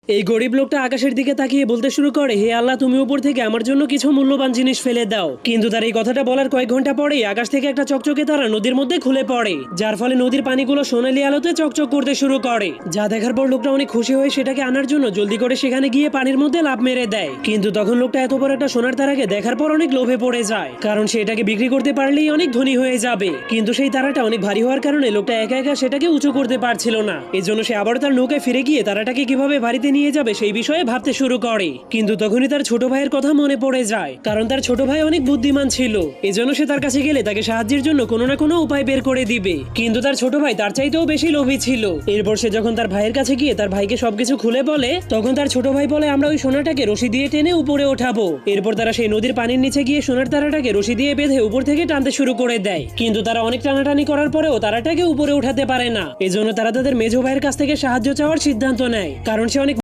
এই গরিব লোকটা আকাশের দিকে তাকিয়ে বলতে শুরু করে, হে আল্লাহ, তুমি উপর থেকে আমার জন্য কিছু মূল্যবান জিনিস ফেলে দাও। কিন্তু তার এই কথাটা বলার কয়েক ঘন্টা পরেই আকাশ থেকে একটা চকচকে তারা নদীর মধ্যে খুলে পড়ে, যার ফলে নদীর পানিগুলো সোনালী আলোতে চকচক করতে শুরু করে। যা দেখার পর লোকটা অনেক খুশি হয়ে সেটাকে আনার জন্য জলদি করে সেখানে গিয়ে পানির মধ্যে লাফ মেরে দেয়। কিন্তু তখন লোকটা এত বড় একটা সোনার তারাকে দেখার পর অনেক লোভে পড়ে যায়, কারণ সেটাকে বিক্রি করতে পারলেই অনেক ধনী হয়ে যাবে। কিন্তু সেই তারাটা অনেক ভারী হওয়ার কারণে লোকটা একা একা সেটাকে উঁচু করতে পারছিল না। এজন্য সে আবার তার নৌকায় ফিরে গিয়ে তারাটাকে কিভাবে বাড়িতে নিয়ে যাবে সেই বিষয়ে ভাবতে শুরু করে। কিন্তু তখনই তার ছোট ভাইয়ের কথা মনে পড়ে যায়, কারণ তার ছোট ভাই অনেক বুদ্ধিমান ছিল। এজন্য সে তার কাছে গেলে তাকে সাহায্যের জন্য কোনো না কোনো উপায় বের করে দিবে। কিন্তু তার ছোট ভাই তার চাইতেও বেশি লোভী ছিল। এরপর সে যখন তার ভাইয়ের কাছে গিয়ে তার ভাইকে সবকিছু খুলে বলে, তখন তার ছোট ভাই বলে, আমরা ওই সোনাটাকে রশি দিয়ে টেনে উপরে ওঠাবো। এরপর তারা সেই নদীর পানির নিচে গিয়ে সোনার তারাটাকে রশি দিয়ে বেঁধে উপর থেকে টানতে শুরু করে দেয়। কিন্তু তারা অনেক টানাটানি করার পরেও তারাটাকে উপরে উঠাতে পারে না। এজন্য তারা তাদের মেজো ভাইয়ের কাছ থেকে সাহায্য চাওয়ার সিদ্ধান্ত নেয়, কারণ সে অনেক